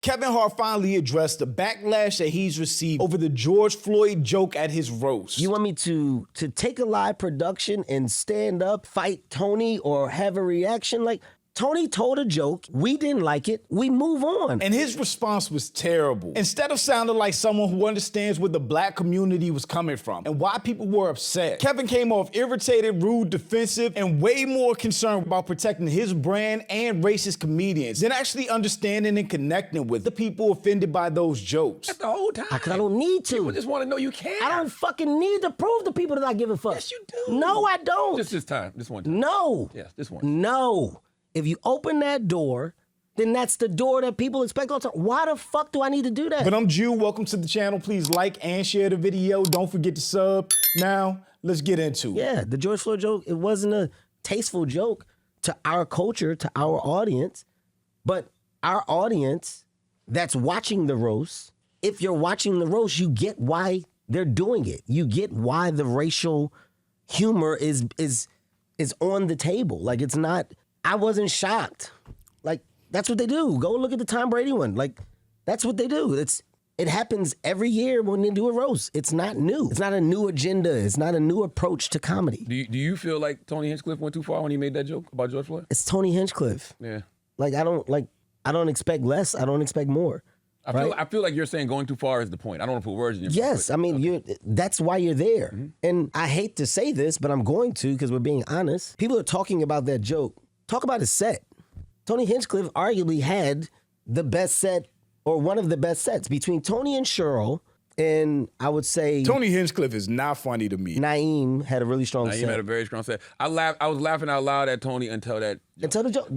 Kevin Hart finally addressed the backlash that he's received over the George Floyd joke at his roast. You want me to take a live production and stand up, fight Tony, or have a reaction? Like, Tony told a joke, we didn't like it, we move on. And his response was terrible. Instead of sounding like someone who understands where the black community was coming from and why people were upset, Kevin came off irritated, rude, defensive, and way more concerned about protecting his brand and racist comedians than actually understanding and connecting with the people offended by those jokes. That's the whole time. Because I don't need to. People just want to know you care. I don't fucking need to prove to people that I give a fuck. Yes, you do. No, I don't. Just this time. This one time. No. Yes, this one. No. If you open that door, then that's the door that people expect all the time. Why the fuck do I need to do that? But I'm Jew. Welcome to the channel. Please like and share the video. Don't forget to sub. Now, let's get into it. Yeah, the George Floyd joke, it wasn't a tasteful joke to our culture, to our audience. But our audience that's watching the roast, if you're watching the roast, you get why they're doing it. You get why the racial humor is on the table. Like, it's not... I wasn't shocked. Like, that's what they do. Go look at the Tom Brady one. Like, that's what they do. It happens every year when they do a roast. It's not new. It's not a new agenda. It's not a new approach to comedy. Do you feel like Tony Hinchcliffe went too far when he made that joke about George Floyd? It's Tony Hinchcliffe. Yeah. Like, I don't expect less. I don't expect more. I feel like you're saying going too far is the point. I don't want to put words in your mouth. Yes, I mean, that's why you're there. Mm-hmm. And I hate to say this, but I'm going to because we're being honest. People are talking about that joke. Talk about his set. Tony Hinchcliffe arguably had the best set, or one of the best sets, between Tony and Cheryl, and I would say... Tony Hinchcliffe is not funny to me. Naeem had a really strong set. Naeem had a very strong set. I was laughing out loud at Tony until that joke. Until the joke.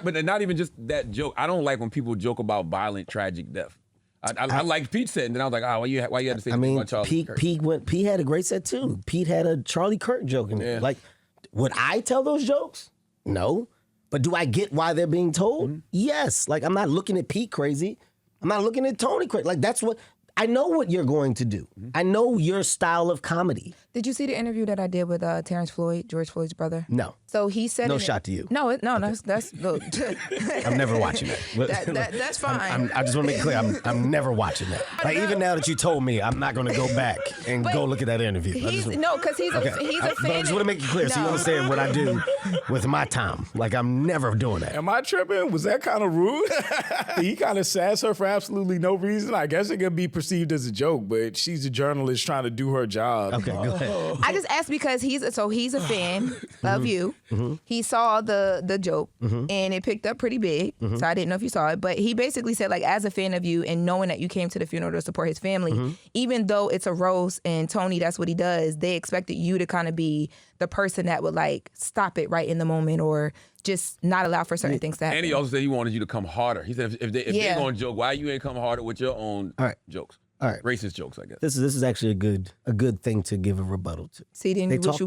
But not even just that joke. I don't like when people joke about violent, tragic death. I like Pete's set, and then I was like, why you had to say about Charlie Kirk? Pete had a great set, too. Pete had a Charlie Kirk joke in it. Yeah. Like, would I tell those jokes? No. But do I get why they're being told? Mm-hmm. Yes. Like, I'm not looking at Pete crazy. I'm not looking at Tony crazy. Like, that's what... I know what you're going to do. Mm-hmm. I know your style of comedy. Did you see the interview that I did with Terrence Floyd, George Floyd's brother? No. So he said... No shot to you. No, that's look. I'm never watching that. That's fine. I just want to make it clear, I'm never watching that. Like, even now that you told me, I'm not going to go back and go look at that interview. No, because he's a fan. But I just want to make it clear so you understand what I do with my time. Like, I'm never doing that. Am I tripping? Was that kind of rude? He kind of sassed her for absolutely no reason. I guess it could be perceived as a joke, but she's a journalist trying to do her job. Okay, go ahead. I just asked because he's a fan of you. Mm-hmm. He saw the joke and it picked up pretty big. So I didn't know if you saw it, but he basically said, like, as a fan of you and knowing that you came to the funeral to support his family, even though it's a roast and Tony, that's what he does, they expected you to kind of be the person that would, like, stop it right in the moment or just not allow for certain things to happen. And he also said he wanted you to come harder. He said if they're going to joke, why you ain't come harder with your own jokes? All right. Racist jokes, I guess. This is actually a good thing to give a rebuttal to. See, then They talked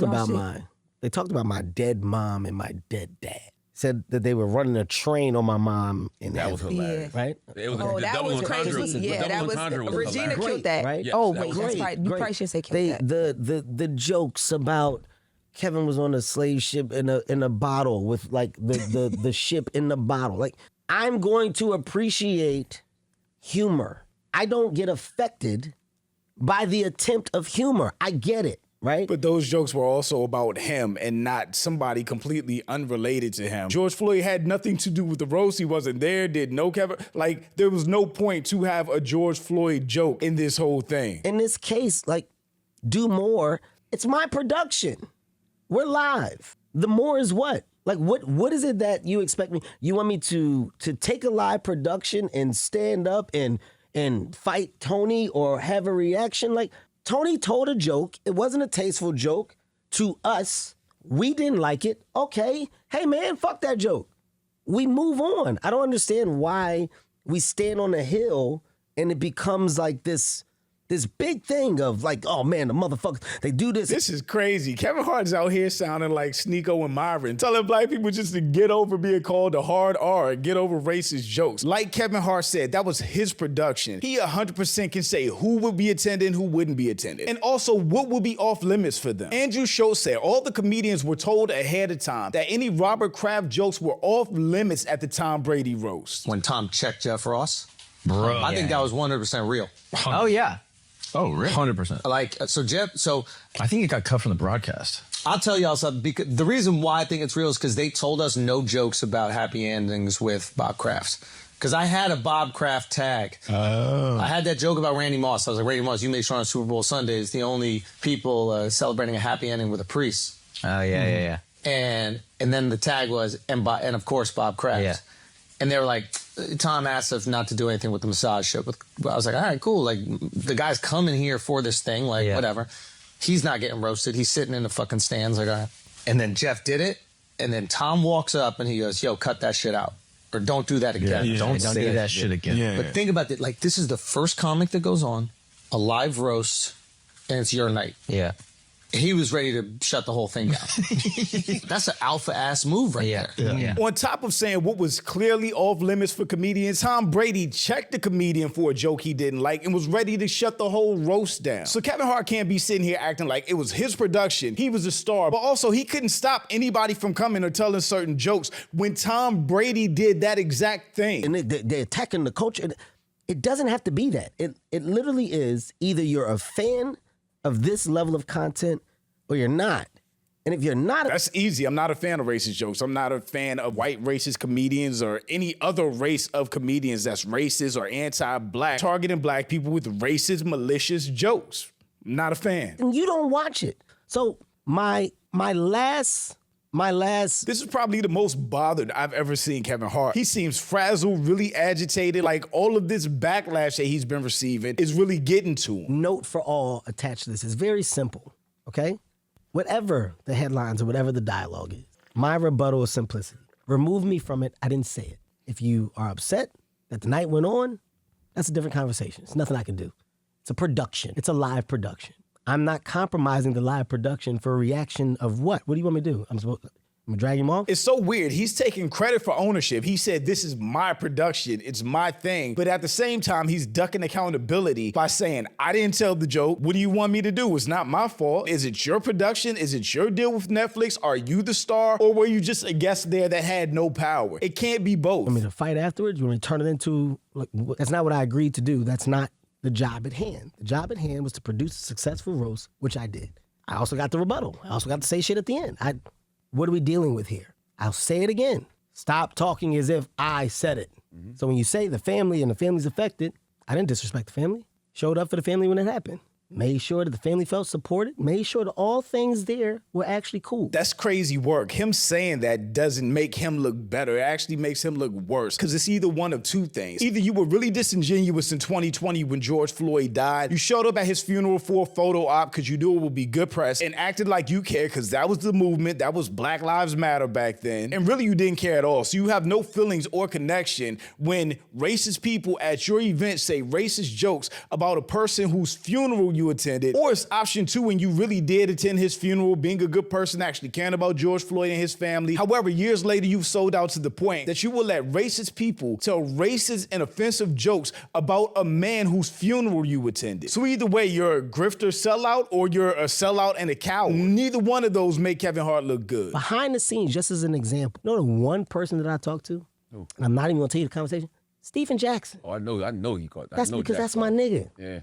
about my dead mom and my dead dad. Said that they were running a train on my mom in that was hilarious, right? It was that was crazy. Yeah, that was Regina killed that. Right? Yeah, oh wait, that's right. You probably should say killed that. The jokes about Kevin was on a slave ship in a bottle with, like, the ship in the bottle. Like, I'm going to appreciate humor. I don't get affected by the attempt of humor. I get it, right? But those jokes were also about him and not somebody completely unrelated to him. George Floyd had nothing to do with the roast. He wasn't there, did no Kevin. Like, there was no point to have a George Floyd joke in this whole thing. In this case, like, do more. It's my production. We're live. The more is what? Like, what is it that you expect me? You want me to take a live production and stand up and fight Tony or have a reaction? Like, Tony told a joke. It wasn't a tasteful joke to us. We didn't like it. Okay. Hey, man, fuck that joke. We move on. I don't understand why we stand on a hill and it becomes like this big thing of, like, oh man, the motherfuckers, they do this. This is crazy. Kevin Hart's out here sounding like Sneeko and Myron, telling black people just to get over being called a hard R and get over racist jokes. Like Kevin Hart said, that was his production. He 100% can say who would be attending, who wouldn't be attending, and also what would be off limits for them. Andrew Schultz said all the comedians were told ahead of time that any Robert Kraft jokes were off limits at the Tom Brady roast. When Tom checked Jeff Ross, Bro. I think that was 100% real. Oh, yeah. Oh, really? 100%. Like, so Jeff, I think it got cut from the broadcast. I'll tell y'all something. Because the reason why I think it's real is because they told us no jokes about happy endings with Bob Kraft. Because I had a Bob Kraft tag. Oh. I had that joke about Randy Moss. I was like, Randy Moss, you make sure on Super Bowl Sundays, the only people celebrating a happy ending with a priest. Oh, yeah. And then the tag was, and of course, Bob Kraft. Yeah. And they were like, Tom asked us not to do anything with the massage show. But I was like, all right, cool. Like, the guy's coming here for this thing. Like, whatever. He's not getting roasted. He's sitting in the fucking stands. Like, all right. And then Jeff did it. And then Tom walks up and he goes, yo, cut that shit out. Or don't do that again. Yeah. Don't do that shit again. Yeah. But think about it. Like, this is the first comic that goes on, a live roast, and it's your night. Yeah. He was ready to shut the whole thing down. That's an alpha-ass move right there. Yeah. On top of saying what was clearly off limits for comedians, Tom Brady checked the comedian for a joke he didn't like and was ready to shut the whole roast down. So Kevin Hart can't be sitting here acting like it was his production, he was a star, but also he couldn't stop anybody from coming or telling certain jokes when Tom Brady did that exact thing. And they're attacking the culture. It doesn't have to be that. It literally is either you're a fan of this level of content or you're not. And if you're not... That's easy. I'm not a fan of racist jokes. I'm not a fan of white racist comedians or any other race of comedians that's racist or anti-black, targeting black people with racist, malicious jokes. I'm not a fan. And you don't watch it. So my last... This is probably the most bothered I've ever seen Kevin Hart. He seems frazzled, really agitated. Like all of this backlash that he's been receiving is really getting to him. Note for all attached to this is very simple, okay? Whatever the headlines or whatever the dialogue is, my rebuttal is simplicity. Remove me from it. I didn't say it. If you are upset that the night went on, that's a different conversation. It's nothing I can do. It's a production. It's a live production. I'm not compromising the live production for a reaction of what? What do you want me to do? I'm gonna drag him off? It's so weird. He's taking credit for ownership. He said, this is my production. It's my thing. But at the same time, he's ducking accountability by saying, I didn't tell the joke. What do you want me to do? It's not my fault. Is it your production? Is it your deal with Netflix? Are you the star? Or were you just a guest there that had no power? It can't be both. You want me to fight afterwards? You want me to turn it into, like, that's not what I agreed to do. That's not the job at hand. The job at hand was to produce a successful roast, which I did. I also got the rebuttal. I also got to say shit at the end. What are we dealing with here? I'll say it again. Stop talking as if I said it. Mm-hmm. So when you say the family and the family's affected, I didn't disrespect the family. Showed up for the family when it happened. Made sure that the family felt supported. Made sure that all things there were actually cool. That's crazy work. Him saying that doesn't make him look better. It actually makes him look worse. Because it's either one of two things. Either you were really disingenuous in 2020 when George Floyd died. You showed up at his funeral for a photo op because you knew it would be good press and acted like you cared because that was the movement. That was Black Lives Matter back then. And really you didn't care at all. So you have no feelings or connection when racist people at your event say racist jokes about a person whose funeral you attended. Or it's option two when you really did attend his funeral, being a good person, actually caring about George Floyd and his family. However, years later, you've sold out to the point that you will let racist people tell racist and offensive jokes about a man whose funeral you attended. So either way, you're a grifter sellout or you're a sellout and a coward. Neither one of those make Kevin Hart look good. Behind the scenes, just as an example, you know the one person that I talked to, and I'm not even gonna tell you the conversation, Stephen Jackson. Oh, I know he caught that. That's because that's my nigga. Yeah.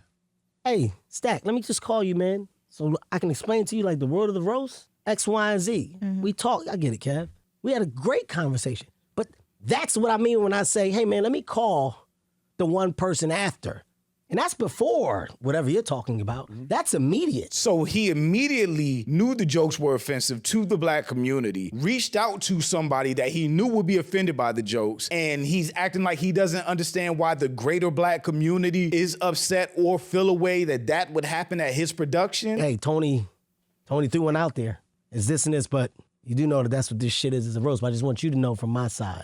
Hey, Stack, let me just call you, man, so I can explain to you, like, the world of the roast, X, Y, and Z. Mm-hmm. We talked. I get it, Kev. We had a great conversation. But that's what I mean when I say, hey, man, let me call the one person after. And that's before whatever you're talking about. Mm-hmm. That's immediate. So he immediately knew the jokes were offensive to the black community, reached out to somebody that he knew would be offended by the jokes, and he's acting like he doesn't understand why the greater black community is upset or feel a way that would happen at his production. Hey, Tony threw one out there. It's this and this, but you do know that that's what this shit is a roast. But I just want you to know from my side.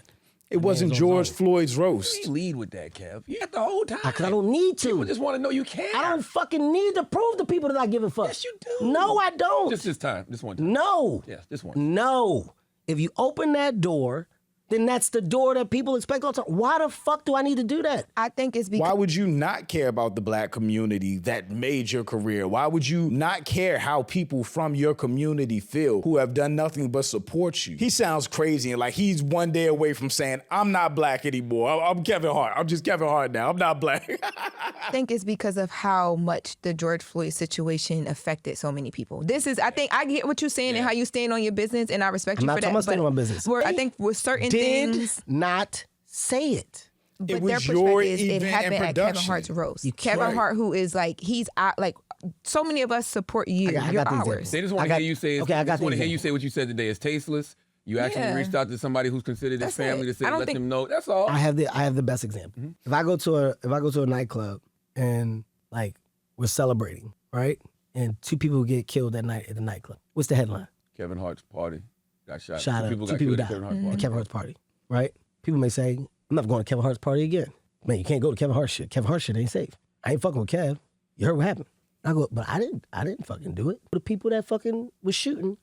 It wasn't George Floyd's roast. You lead with that, Kev. You got the whole time. Because I don't need to. People just want to know you care. I don't fucking need to prove to people that I give a fuck. Yes, you do. No, I don't. Just this time. This one time. No. Yes, this one. No. If you open that door, then that's the door that people expect all the time. Why the fuck do I need to do that? I think it's because why would you not care about the black community that made your career? Why would you not care how people from your community feel who have done nothing but support you? He sounds crazy and like he's one day away from saying, I'm not black anymore. I'm Kevin Hart. I'm just Kevin Hart now. I'm not black. I think it's because of how much the George Floyd situation affected so many people. I think I get what you're saying and how you stand on your business, and I respect you for that. I'm not standing on my business. I think with certain Did things, not say it. but It their was your perspective is it event happened and at Kevin production. Hart's roast. Right. Kevin Hart, who is like, he's out, like, so many of us support you. I You're got the ours. They just want to hear you say. Okay, I got just want to the hear you say what you said today is tasteless. You actually reached out to somebody who's considered his That's family it. to say, I don't let think- them know. That's all. I have the best example. If I go to a nightclub and like we're celebrating, right? And 2 people get killed that night at the nightclub. What's the headline? Kevin Hart's party got shot. Shot up. 2 got people killed at died Kevin Hart's at party. Kevin Hart's party, right? People may say, I'm not going to Kevin Hart's party again. Man, you can't go to Kevin Hart's shit. Kevin Hart's shit ain't safe. I ain't fucking with Kev. You heard what happened. I go, but I didn't fucking do it. The people that fucking was shooting,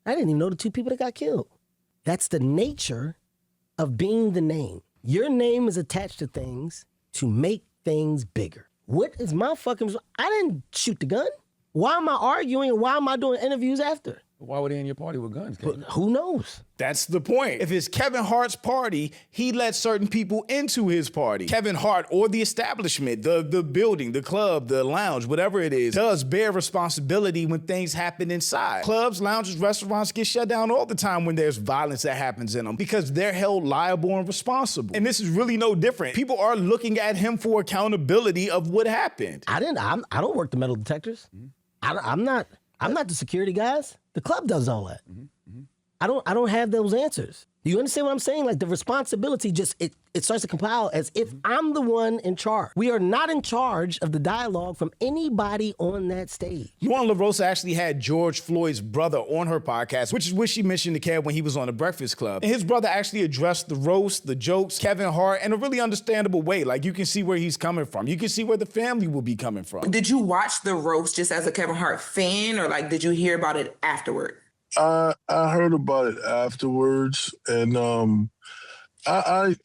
I didn't even know the 2 people that got killed. That's the nature of being the name. Your name is attached to things to make things bigger. What is my fucking... I didn't shoot the gun. Why am I arguing and why am I doing interviews after? Why were they in your party with guns, Kevin? Who knows? That's the point. If it's Kevin Hart's party, he lets certain people into his party. Kevin Hart or the establishment, the building, the club, the lounge, whatever it is, does bear responsibility when things happen inside. Clubs, lounges, restaurants get shut down all the time when there's violence that happens in them because they're held liable and responsible. And this is really no different. People are looking at him for accountability of what happened. I don't work the metal detectors. I'm not the security guys. The club does all that. I don't have those answers. You understand what I'm saying? Like the responsibility it starts to compile as if I'm the one in charge. We are not in charge of the dialogue from anybody on that stage. Luana LaRosa actually had George Floyd's brother on her podcast, which is what she mentioned to Kev when he was on the Breakfast Club. And his brother actually addressed the roast, the jokes, Kevin Hart in a really understandable way. Like you can see where he's coming from. You can see where the family will be coming from. Did you watch the roast just as a Kevin Hart fan, or like did you hear about it afterward? I heard about it afterwards, and I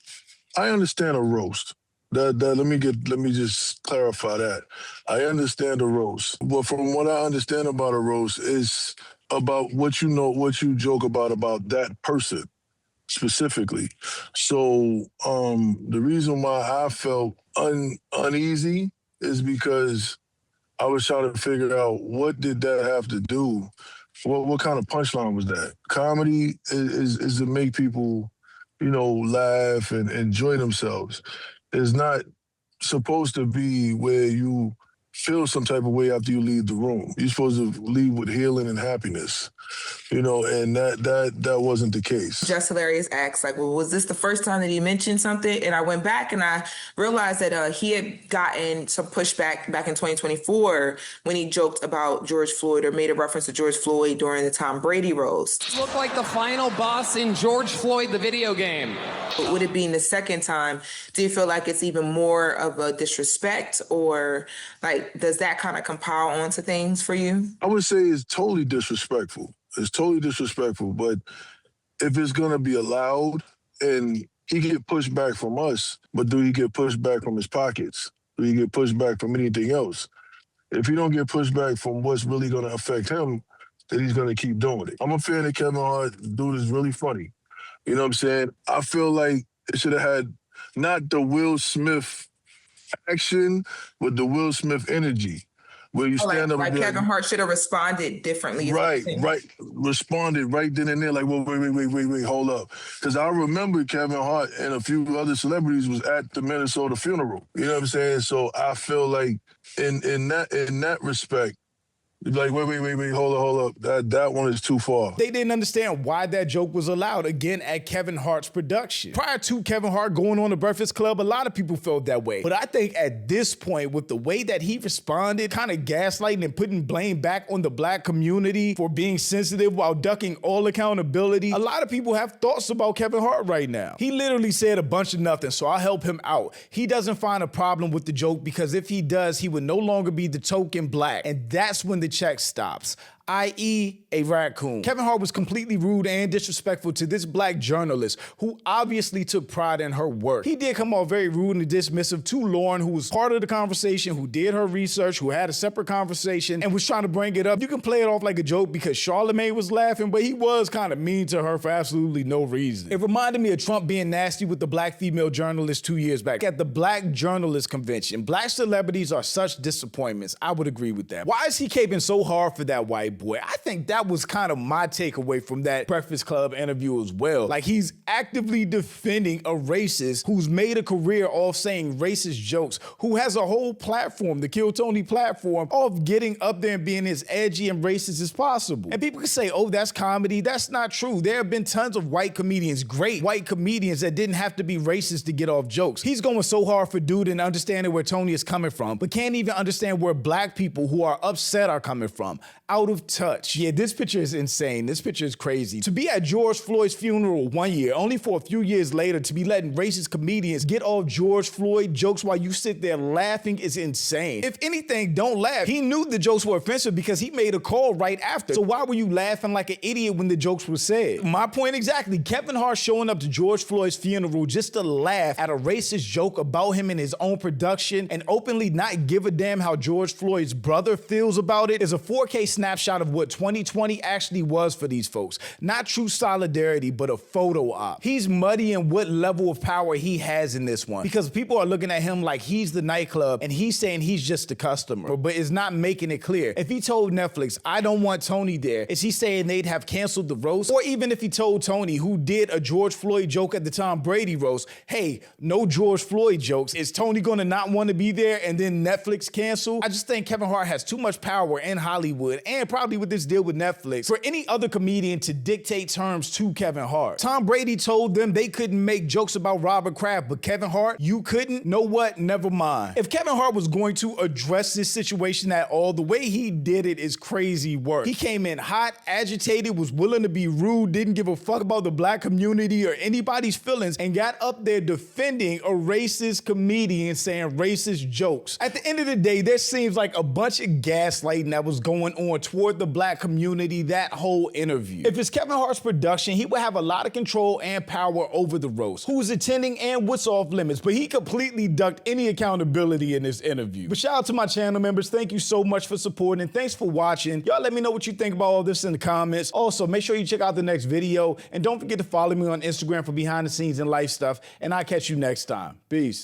understand a roast. Let me just clarify that. I understand a roast, but from what I understand about a roast is about what you joke about that person specifically. So the reason why I felt uneasy is because I was trying to figure out what did that have to do. What kind of punchline was that? Comedy is to make people, laugh and enjoy themselves. It's not supposed to be where you feel some type of way after you leave the room. You're supposed to leave with healing and happiness, and that wasn't the case. Just Hilarious asks, like, well, was this the first time that he mentioned something? And I went back and I realized that he had gotten some pushback back in 2024 when he joked about George Floyd or made a reference to George Floyd during the Tom Brady roast. Look like the final boss in George Floyd, the video game. Would it being the second time, do you feel like it's even more of a disrespect, or like does that kind of compile onto things for you? I would say it's totally disrespectful. It's totally disrespectful, but if it's gonna be allowed and he get pushed back from us, but do he get pushed back from his pockets? Do he get pushed back from anything else? If he don't get pushed back from what's really gonna affect him, then he's gonna keep doing it. I'm a fan of Kevin Hart. Dude is really funny. You know what I'm saying? I feel like it should have had not the Will Smith action, but the Will Smith energy. Where you stand up like and be Kevin Hart should have responded differently. Right. Responded right then and there, like, well, wait, hold up. Because I remember Kevin Hart and a few other celebrities was at the Minnesota funeral. You know what I'm saying? So I feel like in that respect, like, wait, hold up. That one is too far. They didn't understand why that joke was allowed, again, at Kevin Hart's production. Prior to Kevin Hart going on the Breakfast Club, a lot of people felt that way. But I think at this point, with the way that he responded, kind of gaslighting and putting blame back on the black community for being sensitive while ducking all accountability, a lot of people have thoughts about Kevin Hart right now. He literally said a bunch of nothing, so I'll help him out. He doesn't find a problem with the joke because if he does, he would no longer be the token black. And that's when the check stops. i.e. a raccoon. Kevin Hart was completely rude and disrespectful to this black journalist who obviously took pride in her work. He did come off very rude and dismissive to Lauren, who was part of the conversation, who did her research, who had a separate conversation and was trying to bring it up. You can play it off like a joke because Charlamagne was laughing, but he was kind of mean to her for absolutely no reason. It reminded me of Trump being nasty with the black female journalist 2 years back at the Black Journalist Convention. Black celebrities are such disappointments. I would agree with that. Why is he caping so hard for that white boy? I think that was kind of my takeaway from that Breakfast Club interview as well. Like, he's actively defending a racist who's made a career off saying racist jokes, who has a whole platform, the Kill Tony platform, of getting up there and being as edgy and racist as possible. And people can say, oh, that's comedy. That's not true. There have been tons of white comedians, great white comedians, that didn't have to be racist to get off jokes. He's going so hard for dude and understanding where Tony is coming from, but can't even understand where black people who are upset are coming from. Out of touch. Yeah, this picture is insane. This picture is crazy. To be at George Floyd's funeral 1 year, only for a few years later to be letting racist comedians get off George Floyd jokes while you sit there laughing is insane. If anything, don't laugh. He knew the jokes were offensive because he made a call right after. So why were you laughing like an idiot when the jokes were said? My point exactly. Kevin Hart showing up to George Floyd's funeral just to laugh at a racist joke about him in his own production and openly not give a damn how George Floyd's brother feels about it is a 4K snapshot of what 2020 actually was for these folks. Not true solidarity, but a photo op. He's muddying what level of power he has in this one because people are looking at him like he's the nightclub and he's saying he's just the customer, but it's not making it clear. If he told Netflix, I don't want Tony there, is he saying they'd have canceled the roast? Or even if he told Tony, who did a George Floyd joke at the Tom Brady roast, hey, no George Floyd jokes, is Tony gonna not want to be there and then Netflix cancel? I just think Kevin Hart has too much power in Hollywood and probably with this deal with Netflix for any other comedian to dictate terms to Kevin Hart. Tom Brady told them they couldn't make jokes about Robert Kraft, but Kevin Hart, you couldn't? Know what? Never mind. If Kevin Hart was going to address this situation at all, the way he did it is crazy work. He came in hot, agitated, was willing to be rude, didn't give a fuck about the black community or anybody's feelings, and got up there defending a racist comedian saying racist jokes. At the end of the day, there seems like a bunch of gaslighting that was going on toward the black community that whole interview. If it's Kevin Hart's production, he would have a lot of control and power over the roast, who's attending and what's off limits, but he completely ducked any accountability in this interview. But shout out to my channel members. Thank you so much for supporting. Thanks for watching. Y'all let me know what you think about all this in the comments. Also, make sure you check out the next video and don't forget to follow me on Instagram for behind the scenes and life stuff, and I'll catch you next time. Peace.